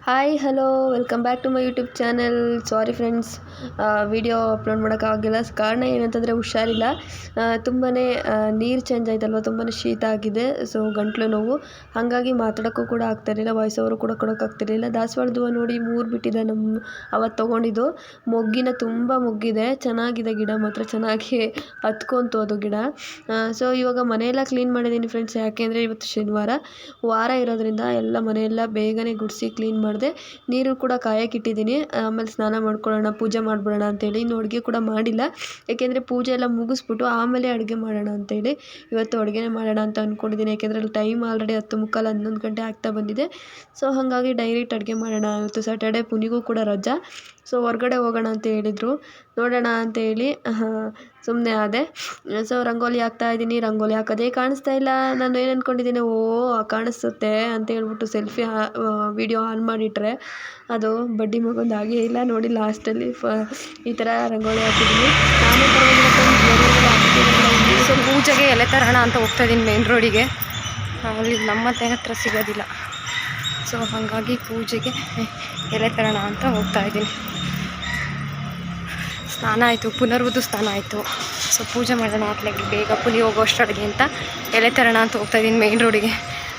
Hi hello welcome back to my YouTube channel. Sorry friends, video upload ಮಾಡೋಕ್ಕಾಗಿಲ್ಲ. ಕಾರಣ ಏನಂತಂದರೆ ಹುಷಾರಿಲ್ಲ. ತುಂಬಾ ನೀರು ಚೇಂಜ್ ಆಯ್ತಲ್ವ, ತುಂಬಾ ಶೀತ ಆಗಿದೆ. ಸೊ ಗಂಟ್ಲು ನೋವು, ಹಾಗಾಗಿ ಮಾತಾಡೋಕ್ಕೂ ಕೂಡ ಆಗ್ತಾಯಿರಲಿಲ್ಲ, ವಾಯ್ಸ್ ಓವರು ಕೂಡ ಕೊಡೋಕ್ಕಾಗ್ತಿರ್ಲಿಲ್ಲ. ದಾಸವಾಳದ ಹೂವು ನೋಡಿ 3 ಬಿಟ್ಟಿದೆ. ಅವತ್ತು ತೊಗೊಂಡಿದ್ದು ತುಂಬ ಮೊಗ್ಗಿದೆ, ಚೆನ್ನಾಗಿದೆ. ಗಿಡ ಮಾತ್ರ ಚೆನ್ನಾಗಿ ಹತ್ಕೊಂತು ಅದು ಗಿಡ. ಸೊ ಇವಾಗ ಮನೆಯೆಲ್ಲ ಕ್ಲೀನ್ ಮಾಡಿದ್ದೀನಿ ಫ್ರೆಂಡ್ಸ್. ಯಾಕೆಂದರೆ ಇವತ್ತು ಶನಿವಾರ ವಾರ ಇರೋದ್ರಿಂದ ಎಲ್ಲ ಮನೆಯೆಲ್ಲ ಬೇಗನೆ ಗುಡಿಸಿ ಕ್ಲೀನ್ ಮಾಡಿದೆ. ನೀರು ಕೂಡ ಕಾಯಕ್ಕಿಟ್ಟಿದ್ದೀನಿ. ಆಮೇಲೆ ಸ್ನಾನ ಮಾಡ್ಕೊಳ್ಳೋಣ, ಪೂಜೆ ಮಾಡಿಬಿಡೋಣ ಅಂತೇಳಿ. ಇನ್ನು ಅಡುಗೆ ಕೂಡ ಮಾಡಿಲ್ಲ, ಏಕೆಂದರೆ ಪೂಜೆ ಎಲ್ಲ ಮುಗಿಸ್ಬಿಟ್ಟು ಆಮೇಲೆ ಅಡುಗೆ ಮಾಡೋಣ ಅಂತೇಳಿ. ಇವತ್ತು ಅಡುಗೆನೇ ಮಾಡೋಣ ಅಂತ ಅಂದ್ಕೊಂಡಿದ್ದೀನಿ. ಯಾಕೆಂದರೆ ಅಲ್ಲಿ ಟೈಮ್ ಆಲ್ರೆಡಿ 10:45 11 ಗಂಟೆ ಆಗ್ತಾ ಬಂದಿದೆ. ಸೊ ಹಾಗಾಗಿ ಡೈರೆಕ್ಟ್ ಅಡುಗೆ ಮಾಡೋಣ. ಇವತ್ತು ಸ್ಯಾಟರ್ಡೆ, ಪುನಿಗೂ ಕೂಡ ರಜಾ. ಸೊ ಹೊರ್ಗಡೆ ಹೋಗೋಣ ಅಂತ ಹೇಳಿದರು, ನೋಡೋಣ ಅಂತೇಳಿ ಸುಮ್ಮನೆ ಆದೆ. ಸೊ ರಂಗೋಲಿ ಹಾಕ್ತಾಯಿದ್ದೀನಿ. ರಂಗೋಲಿ ಹಾಕೋದೇ ಕಾಣಿಸ್ತಾ ಇಲ್ಲ. ನಾನು ಏನು ಅಂದ್ಕೊಂಡಿದ್ದೀನಿ, ಕಾಣಿಸುತ್ತೆ ಅಂತ ಹೇಳ್ಬಿಟ್ಟು ಸೆಲ್ಫಿ ವಿಡಿಯೋ ಆನ್ ಮಾಡಿಟ್ರೆ ಅದು ಬಡ್ಡಿ ಮಗೊಂದು ಹಾಗೇ ಇಲ್ಲ. ನೋಡಿ ಲಾಸ್ಟಲ್ಲಿ ಈ ಥರ ರಂಗೋಲಿ ಹಾಕಿದ್ದೀನಿ. ನಾನೇ ಸೊ ಪೂಜೆಗೆ ಎಲೆ ತರೋಣ ಅಂತ ಹೋಗ್ತಾಯಿದ್ದೀನಿ ಮೇನ್ ರೋಡಿಗೆ. ಅಲ್ಲಿ ನಮ್ಮತ್ತೆ ಹತ್ರ ಸಿಗೋದಿಲ್ಲ. ಸೊ ಹಾಗಾಗಿ ಪೂಜೆಗೆ ಎಲೆ ತರೋಣ ಅಂತ ಹೋಗ್ತಾಯಿದ್ದೀನಿ. ಸ್ನಾನ ಆಯಿತು, ಪುನರ್ವಧು ಸ್ನಾನ ಆಯಿತು. ಸೊ ಪೂಜೆ ಮಾಡೋಣ ಅತ್ಲಾಗಿ ಬೇಗ ಪುನಿ ಹೋಗೋ ಅಷ್ಟೊಳಗೆ ಅಂತ ಎಲೆ ತರೋಣ ಅಂತ ಹೋಗ್ತಾಯಿದ್ದೀನಿ ಮೇನ್ ರೋಡಿಗೆ.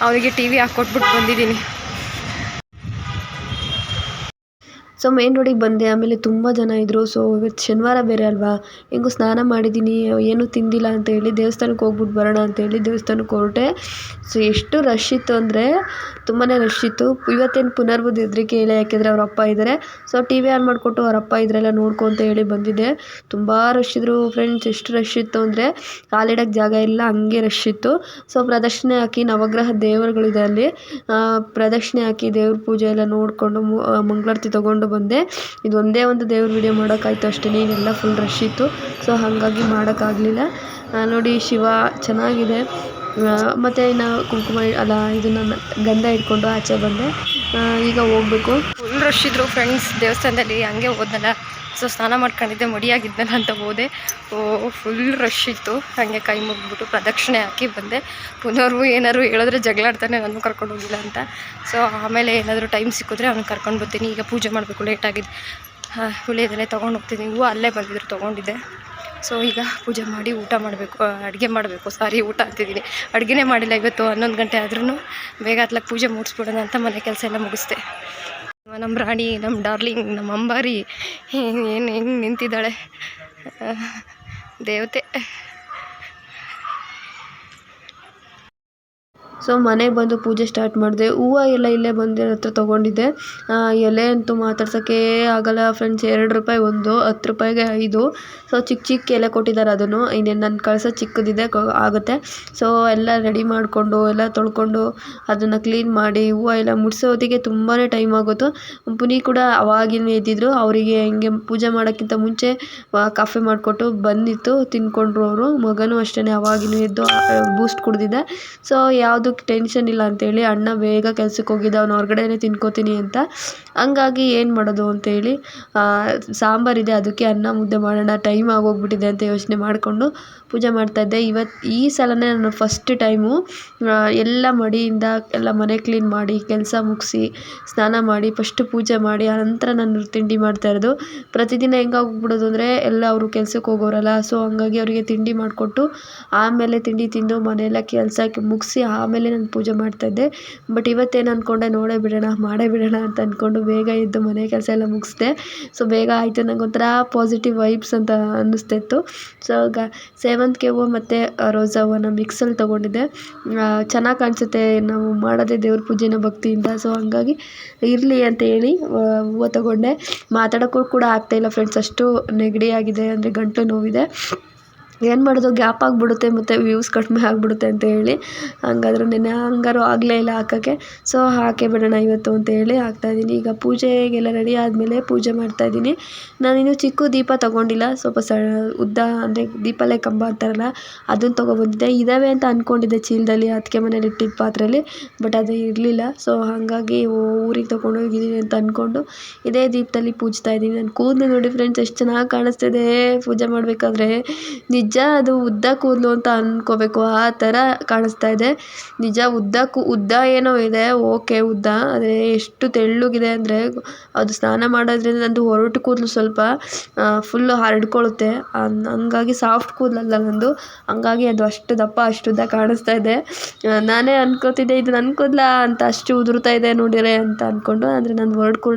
ಅವರಿಗೆ ಟಿ ವಿ ಹಾಕ್ಕೊಟ್ಬಿಟ್ಟು ಬಂದಿದ್ದೀನಿ. ಸೊ ಮೇನ್ ರೋಡಿಗೆ ಬಂದೆ. ಆಮೇಲೆ ತುಂಬ ಜನ ಇದ್ದರು. ಸೊ ಇವತ್ತು ಶನಿವಾರ ಬೇರೆ ಅಲ್ವಾ, ಹೆಂಗೂ ಸ್ನಾನ ಮಾಡಿದ್ದೀನಿ, ಏನೂ ತಿಂದಿಲ್ಲ ಅಂತೇಳಿ ದೇವಸ್ಥಾನಕ್ಕೆ ಹೋಗ್ಬಿಟ್ಟು ಬರೋಣ ಅಂತೇಳಿ ದೇವಸ್ಥಾನಕ್ಕೆ ಹೊರಟೆ. ಸೊ ಎಷ್ಟು ರಶ್ ಇತ್ತು ಅಂದರೆ ತುಂಬಾ ರಶ್ ಇತ್ತು. ಇವತ್ತೇನು ಪುನರ್ವಧು ಹೆದರಿಕೆ ಇಲ್ಲ, ಯಾಕೆಂದರೆ ಅವ್ರ ಅಪ್ಪ ಇದ್ದಾರೆ. ಸೊ ಟಿ ವಿ ಆನ್ ಮಾಡಿಕೊಟ್ಟು ಅವ್ರ ಅಪ್ಪ ಇದ್ರೆಲ್ಲ ನೋಡ್ಕೊ ಅಂತ ಹೇಳಿ ಬಂದಿದ್ದೆ. ತುಂಬ ರಶ್ ಇದ್ದರು ಫ್ರೆಂಡ್ಸ್. ಎಷ್ಟು ರಶ್ ಇತ್ತು ಅಂದರೆ ಕಾಲಿಡೋಕ್ಕೆ ಜಾಗ ಇಲ್ಲ, ಹಂಗೆ ರಶ್ ಇತ್ತು. ಸೊ ಪ್ರದಕ್ಷಿಣೆ ಹಾಕಿ ನವಗ್ರಹ ದೇವರುಗಳಿದೆ ಅಲ್ಲಿ, ಪ್ರದಕ್ಷಿಣೆ ಹಾಕಿ ದೇವ್ರ ಪೂಜೆ ಎಲ್ಲ ನೋಡಿಕೊಂಡು ಮಂಗಳಾರತಿ ತೊಗೊಂಡು ಬಂದೆ. ಇದು ಒಂದೇ ಒಂದು ದೇವ್ರ ವಿಡಿಯೋ ಮಾಡೋಕ್ಕಾಯ್ತು ಅಷ್ಟೇ, ಇನ್ನೆಲ್ಲ ಫುಲ್ ರಶ್ ಇತ್ತು. ಸೊ ಹಾಗಾಗಿ ಮಾಡೋಕ್ಕಾಗಲಿಲ್ಲ. ನೋಡಿ ಶಿವ ಚೆನ್ನಾಗಿದೆ. ಮತ್ತು ಇನ್ನು ಕುಂಕುಮ ಅಲ್ಲ, ಇದನ್ನು ಗಂಧ ಇಟ್ಕೊಂಡು ಆಚೆ ಬಂದೆ. ಈಗ ಹೋಗಬೇಕು. ಫುಲ್ ರಶ್ ಇದ್ದರು ಫ್ರೆಂಡ್ಸ್ ದೇವಸ್ಥಾನದಲ್ಲಿ. ಹಂಗೆ ಹೋದ್ನಲ್ಲ, ಸೊ ಸ್ನಾನ ಮಾಡ್ಕೊಂಡಿದ್ದೆ, ಮಡಿಯಾಗಿದ್ದನಲ್ಲ ಅಂತ ಹೋದೆ. ಫುಲ್ ರಶ್ ಇತ್ತು. ಹಾಗೆ ಕೈ ಮುಗಿದ್ಬಿಟ್ಟು ಪ್ರದಕ್ಷಿಣೆ ಹಾಕಿ ಬಂದೆ. ಪುನರ್ವು ಏನಾದ್ರು ಹೇಳಿದ್ರೆ ಜಗಳಾಡ್ತಾನೆ, ನಾನು ಕರ್ಕೊಂಡು ಹೋಗಿಲ್ಲ ಅಂತ. ಸೊ ಆಮೇಲೆ ಏನಾದರೂ ಟೈಮ್ ಸಿಕ್ಕಿದ್ರೆ ಅವ್ನು ಕರ್ಕೊಂಡು ಬರ್ತೀನಿ. ಈಗ ಪೂಜೆ ಮಾಡಬೇಕು, ಲೇಟಾಗಿದೆ. ಹುಳಿಯದೆಲ್ಲ ತೊಗೊಂಡು ಹೋಗ್ತೀನಿ. ಹೂವು ಅಲ್ಲೇ ಬಂದಿದ್ರು, ತೊಗೊಂಡಿದ್ದೆ. ಸೊ ಈಗ ಪೂಜೆ ಮಾಡಿ ಊಟ ಮಾಡಬೇಕು, ಅಡುಗೆ ಮಾಡಬೇಕು. ಊಟ ಅಂತಿದ್ದೀನಿ, ಅಡುಗೆನೇ ಮಾಡಿಲ್ಲ ಇವತ್ತು. 11 ಗಂಟೆ ಆದ್ರೂ ಬೇಗ ಹತ್ಲಕ್ಕೆ ಪೂಜೆ ಮುಗಿಸ್ಬಿಡೋಣ ಅಂತ ಮನೆ ಕೆಲಸ ಎಲ್ಲ ಮುಗಿಸ್ದೆ. ನಮ್ಮ ರಾಣಿ, ನಮ್ಮ ಡಾರ್ಲಿಂಗ್, ನಮ್ಮ ಅಂಬಾರಿ ಏನು ಹೆಂಗೆ ನಿಂತಿದ್ದಾಳೆ, ದೇವತೆ. ಸೊ ಮನೆಗೆ ಬಂದು ಪೂಜೆ ಸ್ಟಾರ್ಟ್ ಮಾಡಿದೆ. ಹೂವು ಎಲ್ಲ ಇಲ್ಲೇ ಬಂದು ಹತ್ರ ತೊಗೊಂಡಿದ್ದೆ. ಎಲೆ ಅಂತೂ ಮಾತಾಡ್ಸೋಕ್ಕೆ ಆಗೋಲ್ಲ ಫ್ರೆಂಡ್ಸ್. ₹2 ಒಂದು, ₹10ಗೆ 5. ಸೊ ಚಿಕ್ಕ ಎಲೆ ಕೊಟ್ಟಿದ್ದಾರೆ. ಅದನ್ನು ಇನ್ನೇನು ನಾನು ಕಳ್ಸೋ ಚಿಕ್ಕದಿದೆ, ಆಗುತ್ತೆ. ಸೊ ಎಲ್ಲ ರೆಡಿ ಮಾಡಿಕೊಂಡು ಎಲ್ಲ ತೊಳ್ಕೊಂಡು ಅದನ್ನು ಕ್ಲೀನ್ ಮಾಡಿ ಹೂವು ಎಲ್ಲ ಮುಡಿಸೋದಿಗೆ ತುಂಬಾ ಟೈಮ್ ಆಗೋದು. ಪುನಿ ಕೂಡ ಅವಾಗಿನ ಎದ್ದಿದ್ರು. ಅವರಿಗೆ ಹಿಂಗೆ ಪೂಜೆ ಮಾಡೋಕ್ಕಿಂತ ಮುಂಚೆ ಕಾಫಿ ಮಾಡಿಕೊಟ್ಟು ಬಂದಿತ್ತು, ತಿಂದ್ಕೊಂಡ್ರು ಅವರು. ಮಗನೂ ಅಷ್ಟೇ ಅವಾಗಿನೂ ಎದ್ದು ಬೂಸ್ಟ್ ಕುಡ್ದಿದ್ದ. ಸೊ ಯಾವುದು ಟೆನ್ಷನ್ ಇಲ್ಲ ಅಂತೇಳಿ ಅಣ್ಣ ಬೇಗ ಕೆಲ್ಸಕ್ಕೆ ಹೋಗಿದ್ದ, ಅವ್ನು ಹೊರಗಡೆನೇ ತಿನ್ಕೋತೀನಿ ಅಂತ. ಹಂಗಾಗಿ ಏನು ಮಾಡೋದು ಅಂತೇಳಿ ಸಾಂಬಾರಿದೆ, ಅದಕ್ಕೆ ಅನ್ನ ಮುದ್ದೆ ಮಾಡೋಣ, ಟೈಮ್ ಆಗೋಗ್ಬಿಟ್ಟಿದೆ ಅಂತ ಯೋಚನೆ ಮಾಡಿಕೊಂಡು ಪೂಜೆ ಮಾಡ್ತಾಯಿದ್ದೆ. ಈ ಸಲನೇ ನಾನು ಫಸ್ಟ್ ಟೈಮು ಎಲ್ಲ ಮಡಿಯಿಂದ ಎಲ್ಲ ಮನೆ ಕ್ಲೀನ್ ಮಾಡಿ ಕೆಲಸ ಮುಗಿಸಿ ಸ್ನಾನ ಮಾಡಿ ಫಸ್ಟ್ ಪೂಜೆ ಮಾಡಿ ಆನಂತರ ನಾನು ತಿಂಡಿ ಮಾಡ್ತಾಯಿರೋದು. ಪ್ರತಿದಿನ ಹೆಂಗಾಗ್ಬಿಡೋದು ಅಂದರೆ ಎಲ್ಲ ಅವರು ಕೆಲ್ಸಕ್ಕೆ ಹೋಗೋರಲ್ಲ. ಸೊ ಹಂಗಾಗಿ ಅವರಿಗೆ ತಿಂಡಿ ಮಾಡಿಕೊಟ್ಟು ಆಮೇಲೆ ತಿಂಡಿ ತಿಂದು ಮನೆಯೆಲ್ಲ ಕೆಲಸಕ್ಕೆ ಮುಗಿಸಿ ಆಮೇಲೆ ನಾನು ಪೂಜೆ ಮಾಡ್ತಾಯಿದ್ದೆ. ಬಟ್ ಇವತ್ತೇನು ಅಂದ್ಕೊಂಡೆ, ಮಾಡೇ ಬಿಡೋಣ ಅಂತ ಅಂದ್ಕೊಂಡು ಬೇಗ ಎದ್ದು ಮನೆ ಕೆಲಸ ಎಲ್ಲ ಮುಗಿಸ್ದೆ. ಸೊ ಬೇಗ ಆಯಿತು. ನಂಗೆ ಒಂಥರ ಪಾಸಿಟಿವ್ ವೈಬ್ಸ್ ಅಂತ ಅನ್ನಿಸ್ತಿತ್ತು. ಸೊ ಸೇವಂತಿಗೆ ಹೂವು ಮತ್ತು ರೋಸಾ ಹೂವನ್ನ ಮಿಕ್ಸಲ್ಲಿ ತೊಗೊಂಡಿದ್ದೆ. ಚೆನ್ನಾಗಿ ಕಾಣಿಸುತ್ತೆ ನಾವು ಮಾಡೋದೇ ದೇವ್ರ ಪೂಜೆನ ಭಕ್ತಿಯಿಂದ. ಸೊ ಹಂಗಾಗಿ ಇರಲಿ ಅಂತ ಹೇಳಿ ಹೂವು ತೊಗೊಂಡೆ. ಮಾತಾಡೋಕ್ಕೂ ಕೂಡ ಆಗ್ತಾಯಿಲ್ಲ ಫ್ರೆಂಡ್ಸ್, ಅಷ್ಟು ನೆಗಡಿ ಆಗಿದೆ, ಅಂದರೆ ಗಂಟಲು ನೋವಿದೆ. ಏನು ಮಾಡೋದು, ಗ್ಯಾಪ್ ಆಗಿಬಿಡುತ್ತೆ ಮತ್ತು ವ್ಯೂಸ್ ಕಡಿಮೆ ಆಗಿಬಿಡುತ್ತೆ ಅಂತ ಹೇಳಿ ಹಂಗಾದ್ರೂ ಹಂಗಾರು ಆಗಲೇ ಇಲ್ಲ ಹಾಕೋಕ್ಕೆ. ಸೊ ಹಾಕೇ ಬಿಡೋಣ ಇವತ್ತು ಅಂತ ಹೇಳಿ ಹಾಕ್ತಾಯಿದ್ದೀನಿ. ಈಗ ಪೂಜೆಗೆಲ್ಲ ರೆಡಿ ಆದಮೇಲೆ ಪೂಜೆ ಮಾಡ್ತಾಯಿದ್ದೀನಿ. ನಾನಿನ್ನು ಚಿಕ್ಕ ದೀಪ ತೊಗೊಂಡಿಲ್ಲ, ಸ್ವಲ್ಪ ಉದ್ದ ಅಂದರೆ ದೀಪಾಲೆ ಕಂಬ ಅಂತಾರಲ್ಲ, ಅದನ್ನು ತೊಗೊಬಂದಿದ್ದೆ. ಇದ್ದಾವೆ ಅಂತ ಅಂದ್ಕೊಂಡಿದ್ದೆ ಚೀಲದಲ್ಲಿ, ಅದಕ್ಕೆ ಮನೇಲಿ ಇಟ್ಟಿದ್ದ ಪಾತ್ರೆಯಲ್ಲಿ. ಬಟ್ ಅದು ಇರಲಿಲ್ಲ. ಸೊ ಹಾಗಾಗಿ ಊರಿಗೆ ತೊಗೊಂಡೋಗಿದ್ದೀನಿ ಅಂತ ಅಂದ್ಕೊಂಡು ಇದೇ ದೀಪದಲ್ಲಿ ಪೂಜ್ತಾ ಇದ್ದೀನಿ. ನನ್ನ ಕೂದಲು ನೋಡಿ ಫ್ರೆಂಡ್ಸ್ ಎಷ್ಟು ಚೆನ್ನಾಗಿ ಕಾಣಿಸ್ತಿದೆ ಪೂಜೆ ಮಾಡಬೇಕಾದ್ರೆ. ನಿಜ ಅದು ಉದ್ದ ಕೂದಲು ಅಂತ ಅಂದ್ಕೋಬೇಕು, ಆ ಥರ ಕಾಣಿಸ್ತಾ ಇದೆ. ನಿಜ ಉದ್ದ ಏನೋ ಇದೆ, ಓಕೆ ಉದ್ದ, ಆದರೆ ಎಷ್ಟು ತೆಳ್ಳಗಿದೆ ಅಂದರೆ ಅದು ಸ್ನಾನ ಮಾಡೋದ್ರಿಂದ ನಂದು ಒರಟು ಕೂದಲು ಸ್ವಲ್ಪ ಫುಲ್ಲು ಹರಡ್ಕೊಳ್ಳುತ್ತೆ. ಹಂಗಾಗಿ ಸಾಫ್ಟ್ ಕೂದಲಲ್ಲ ನಂದು, ಹಂಗಾಗಿ ಅದು ಅಷ್ಟು ದಪ್ಪ ಅಷ್ಟು ಉದ್ದ ಕಾಣಿಸ್ತಾ ಇದೆ. ನಾನೇ ಅನ್ಕೋತಿದ್ದೆ ಇದು ನನ್ನ ಕೂದಲ ಅಂತ, ಅಷ್ಟು ಉದುರ್ತಾ ಇದೆ ನೋಡಿರೆ ಅಂತ ಅಂದ್ಕೊಂಡು. ಅಂದರೆ ನಂದು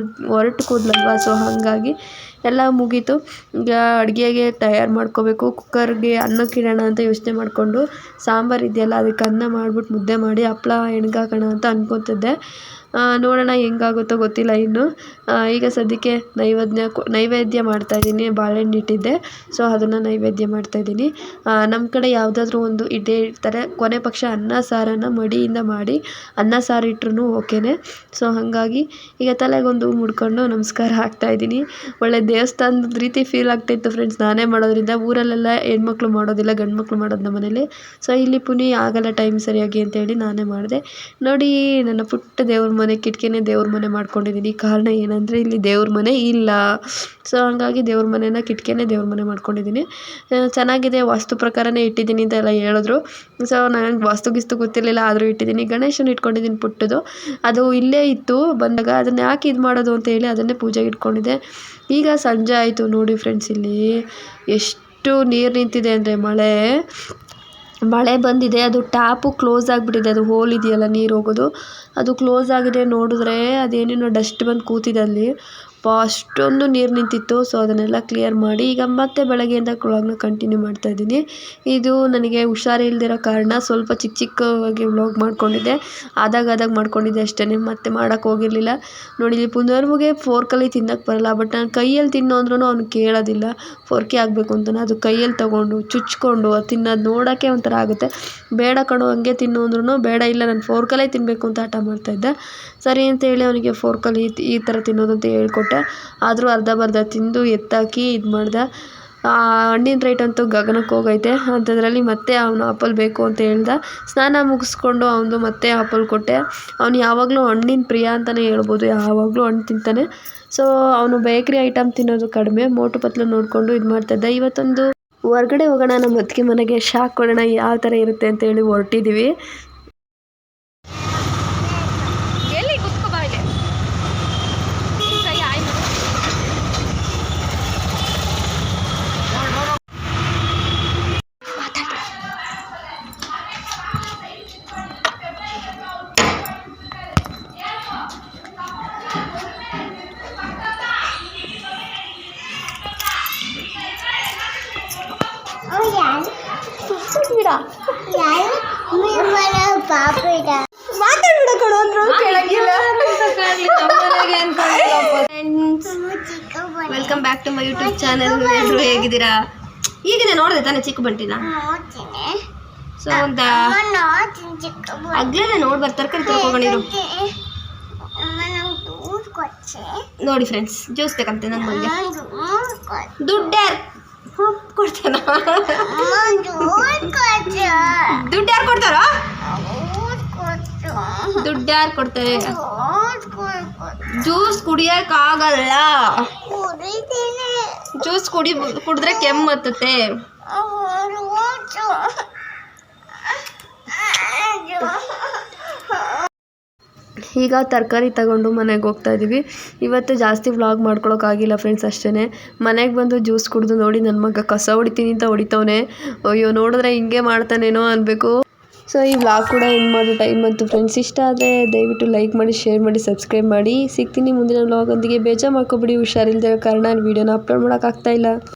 ಒರಟು ಕೂದಲಲ್ವಾ, ಸೊ ಹಾಗಾಗಿ ಎಲ್ಲ ಮುಗೀತು. ಈಗ ಅಡುಗೆಗೆ ತಯಾರು ಮಾಡ್ಕೋಬೇಕು. ಕುಕ್ಕರ್ಗೆ ಅನ್ನಕ್ಕೆ ಇಡೋಣ ಅಂತ ಯೋಚನೆ ಮಾಡಿಕೊಂಡು, ಸಾಂಬಾರು ಇದೆಯಲ್ಲ ಅದಕ್ಕೆ ಅನ್ನ ಮಾಡಿಬಿಟ್ಟು ಮುದ್ದೆ ಮಾಡಿ ಹಪ್ಳ ಎಣ್ಗಾಕೋಣ ಅಂತ ಅನ್ಕೊತಿದ್ದೆ. ನೋಡೋಣ ಹೆಂಗಾಗುತ್ತೋ ಗೊತ್ತಿಲ್ಲ ಇನ್ನು. ಈಗ ಸದ್ಯಕ್ಕೆ ನೈವೇದ್ಯ ಮಾಡ್ತಾಯಿದ್ದೀನಿ. ಬಾಳೆಹಣ್ಣು ಇಟ್ಟಿದ್ದೆ, ಸೊ ಅದನ್ನು ನೈವೇದ್ಯ ಮಾಡ್ತಾಯಿದ್ದೀನಿ. ನಮ್ಮ ಕಡೆ ಯಾವುದಾದ್ರೂ ಒಂದು ಇಡ್ಡೇ ಇಡ್ತಾರೆ, ಕೊನೆ ಪಕ್ಷ ಅನ್ನ ಸಾರನ್ನು ಮಡಿಯಿಂದ ಮಾಡಿ ಅನ್ನ ಸಾರು ಇಟ್ರೂ ಓಕೆನೆ. ಸೊ ಹಾಗಾಗಿ ಈಗ ತಲೆಗೊಂದು ಮುಡ್ಕೊಂಡು ನಮಸ್ಕಾರ ಹಾಕ್ತಾಯಿದ್ದೀನಿ. ಒಳ್ಳೆ ದೇವಸ್ಥಾನದ ರೀತಿ ಫೀಲ್ ಆಗ್ತಾಯಿತ್ತು ಫ್ರೆಂಡ್ಸ್ ನಾನೇ ಮಾಡೋದ್ರಿಂದ. ಊರಲ್ಲೆಲ್ಲ ಹೆಣ್ಮಕ್ಳು ಮಾಡೋದಿಲ್ಲ, ಗಂಡು ಮಕ್ಳು ಮಾಡೋದು ನಮ್ಮ ಮನೇಲಿ. ಸೊ ಇಲ್ಲಿ ಪುನಿ ಆಗಲ್ಲ ಟೈಮ್ ಸರಿಯಾಗಿ ಅಂತೇಳಿ ನಾನೇ ಮಾಡಿದೆ. ನೋಡಿ ನನ್ನ ಪುಟ್ಟ ದೇವ್ರ ಮನೆ, ಕಿಟಕಿನೇ ದೇವ್ರ ಮನೆ ಮಾಡ್ಕೊಂಡಿದ್ದೀನಿ. ಕಾರಣ ಏನಂದರೆ ಇಲ್ಲಿ ದೇವ್ರ ಮನೆ ಇಲ್ಲ, ಸೊ ಹಾಗಾಗಿ ದೇವ್ರ ಮನೆನ ಕಿಟಕಿನೇ ದೇವ್ರ ಮನೆ ಮಾಡ್ಕೊಂಡಿದ್ದೀನಿ. ಚೆನ್ನಾಗಿದೆ, ವಾಸ್ತು ಪ್ರಕಾರನೇ ಇಟ್ಟಿದ್ದೀನಿ ಅಂತ ಎಲ್ಲ ಹೇಳಿದ್ರು. ಸೊ ನನಗೆ ವಾಸ್ತು ಗಿಸ್ತು ಗೊತ್ತಿರಲಿಲ್ಲ, ಆದರೂ ಇಟ್ಟಿದ್ದೀನಿ. ಗಣೇಶನ ಇಟ್ಕೊಂಡಿದ್ದೀನಿ ಪುಟ್ಟದು, ಅದು ಇಲ್ಲೇ ಇತ್ತು ಬಂದಾಗ, ಅದನ್ನ ಯಾಕೆ ಇದು ಮಾಡೋದು ಅಂತ ಹೇಳಿ ಅದನ್ನೇ ಪೂಜೆಗೆ ಇಟ್ಕೊಂಡಿದ್ದೆ. ಈಗ ಸಂಜೆ ಆಯಿತು ನೋಡಿ ಫ್ರೆಂಡ್ಸ್, ಇಲ್ಲಿ ಎಷ್ಟು ನೀರು ನಿಂತಿದೆ ಅಂದರೆ ಮಳೆ ಬಂದಿದೆ. ಅದು ಟ್ಯಾಪು ಕ್ಲೋಸ್ ಆಗಿಬಿಟ್ಟಿದೆ, ಅದು ಹೋಲ್ ಇದೆಯಲ್ಲ ನೀರು ಹೋಗೋದು, ಅದು ಕ್ಲೋಸ್ ಆಗಿದೆ. ನೋಡಿದ್ರೆ ಅದೇನೇನೋ ಡಸ್ಟ್ ಬಂದು ಕೂತಿದೆ ಅಲ್ಲಿ, ಅಷ್ಟೊಂದು ನೀರು ನಿಂತಿತ್ತು. ಸೊ ಅದನ್ನೆಲ್ಲ ಕ್ಲಿಯರ್ ಮಾಡಿ ಈಗ ಮತ್ತೆ ಬೆಳಗ್ಗೆಯಿಂದ ವ್ಲಾಗ್ನ ಕಂಟಿನ್ಯೂ ಮಾಡ್ತಾಯಿದ್ದೀನಿ. ಇದು ನನಗೆ ಹುಷಾರಿಲ್ದಿರೋ ಕಾರಣ ಸ್ವಲ್ಪ ಚಿಕ್ಕವಾಗಿ ವ್ಲಾಗ್ ಮಾಡ್ಕೊಂಡಿದ್ದೆ, ಆದಾಗ ಮಾಡ್ಕೊಂಡಿದ್ದೆ ಅಷ್ಟೇ, ಮತ್ತೆ ಮಾಡೋಕ್ಕೆ ಹೋಗಿರಲಿಲ್ಲ. ನೋಡಿ ಇಲ್ಲಿ ಪುನರ್ವಿಗೆ ಫೋರ್ಕಲ್ಲಿ ತಿನ್ನೋಕ್ಕೆ ಬರಲ್ಲ, ಬಟ್ ನಾನು ಕೈಯಲ್ಲಿ ತಿನ್ನೋ ಅಂದ್ರೂ ಅವ್ನು ಕೇಳೋದಿಲ್ಲ. ಫೋರ್ಕೆ ಆಗಬೇಕು ಅಂತಾನೆ, ಅದು ಕೈಯಲ್ಲಿ ತೊಗೊಂಡು ಚುಚ್ಕೊಂಡು ತಿನ್ನೋದು ನೋಡೋಕ್ಕೆ ಒಂಥರ ಆಗುತ್ತೆ. ಬೇಡ ಕಣೋ ಹಂಗೆ ತಿನ್ನು ಅಂದ್ರೂ ಬೇಡ, ಇಲ್ಲ ನಾನು ಫೋರ್ಕಲ್ಲೇ ತಿನ್ನಬೇಕು ಅಂತ ಹಠ ಮಾಡ್ತಾಯಿದ್ದೆ. ಸರಿ ಅಂತೇಳಿ ಅವನಿಗೆ ಫೋರ್ಕಲ್ಲಿ ಈ ಥರ ತಿನ್ನೋದು ಅಂತ ಹೇಳ್ಕೊಟ್ಟೆ. ಆದರೂ ಅರ್ಧ ತಿಂದು ಎತ್ತಾಕಿ ಇದು ಮಾಡ್ದೆ. ಹಣ್ಣಿನ ರೇಟ್ ಅಂತೂ ಗಗನಕ್ಕೆ ಹೋಗೈತೆ. ಅಂಥದ್ರಲ್ಲಿ ಮತ್ತೆ ಅವನು ಆಪಲ್ ಬೇಕು ಅಂತ ಹೇಳ್ದ. ಸ್ನಾನ ಮುಗಿಸ್ಕೊಂಡು ಅವನು ಮತ್ತೆ ಆಪಲ್ ಕೊಟ್ಟೆ. ಅವನು ಯಾವಾಗಲೂ ಹಣ್ಣಿನ ಪ್ರಿಯ ಅಂತಲೇ ಹೇಳ್ಬೋದು, ಯಾವಾಗಲೂ ಹಣ್ಣು ತಿಂತಾನೆ. ಸೊ ಅವನು ಬೇಕ್ರಿ ಐಟಮ್ ತಿನ್ನೋದು ಕಡಿಮೆ, ಮೋಟು ಪತ್ಲು ನೋಡಿಕೊಂಡು ಇದು ಮಾಡ್ತಾಯಿದ್ದ. ಇವತ್ತೊಂದು ಹೊರ್ಗಡೆ ಹೋಗೋಣ, ನಮ್ಮ ಅತ್ತಿಗೆ ಮನೆಗೆ ಶಾಕ್ ಕೊಡೋಣ ಯಾವ ಥರ ಇರುತ್ತೆ ಅಂತೇಳಿ ಹೊರಟಿದ್ದೀವಿ. ಮಾತಾಡ್ಬಿಡಕಳು ಅಂದ್ರು ಕೇಳಂಗಿಲ್ಲ. Welcome back to my YouTube channel. ಎಲ್ಲರೂ ಹೇಗಿದ್ದೀರಾ? ಈಗಿದೆ ನೋಡಿದೆ ತಾನೇ ಚಿಕ್ಕ ಬಂಟಿನ. ಸೊ ಒಂದು ಅಗ್ಲೇನೆ ನೋಡಿ ತರಕಾರಿ ತಗೊಂಡಿರು. ನೋಡಿ ಫ್ರೆಂಡ್ಸ್, ಜ್ಯೂಸ್ ಬೇಕಂತೆ ನನ್ನ ಮನೆಗೆ. ದುಡ್ಡು ಯಾರು ಕೊಡ್ತೇನ? ದುಡ್ಡು ಯಾರು ಕೊಡ್ತಾರ? ದುಡ್ಡು ಯಾರು ಕೊಡ್ತಾರೆ? ಜ್ಯೂಸ್ ಕುಡಿಯಕ್ಕಾಗಲ್ಲ, ಜ್ಯೂಸ್ ಕುಡಿದ್ರೆ ಕೆಮ್ಮು ಹತ್ತುತ್ತೆ. ಈಗ ತರಕಾರಿ ತಗೊಂಡು ಮನೆಗೆ ಹೋಗ್ತಾ ಇದ್ದೀವಿ. ಇವತ್ತು ಜಾಸ್ತಿ ವ್ಲಾಗ್ ಮಾಡ್ಕೊಳಕ್ಕಾಗಿಲ್ಲ ಫ್ರೆಂಡ್ಸ್, ಅಷ್ಟೇ. ಮನೆಗೆ ಬಂದು ಜ್ಯೂಸ್ ಕುಡಿದು ನೋಡಿ ನನ್ನ ಮಗ ಕಸ ಹೊಡಿತೀನಿ ಅಂತ ಹೊಡಿತವನೆ. ಅಯ್ಯೋ ನೋಡಿದ್ರೆ ಹಿಂಗೆ ಮಾಡ್ತಾನೇನೋ ಅನ್ಬೇಕು. ಸೊ ಈ ವ್ಲಾಗ್ ಕೂಡ ಎಂಡ್ ಮಾಡೋ ಟೈಮ್ ಬಂತು ಫ್ರೆಂಡ್ಸ್. ಇಷ್ಟ ಆದರೆ ದಯವಿಟ್ಟು ಲೈಕ್ ಮಾಡಿ, ಶೇರ್ ಮಾಡಿ, ಸಬ್ಸ್ಕ್ರೈಬ್ ಮಾಡಿ. ಸಿಗ್ತೀನಿ ಮುಂದಿನ ವ್ಲಾಗ್ ಒಂದಿಗೆ. ಬೇಜಾರು ಮಾಡ್ಕೊಬಿಡಿ, ಹುಷಾರಿಲ್ಲದೆ ಕಾರಣ ವೀಡಿಯೋನ ಅಪ್ಲೋಡ್ ಮಾಡೋಕ್ಕಾಗ್ತಾಯಿಲ್ಲ.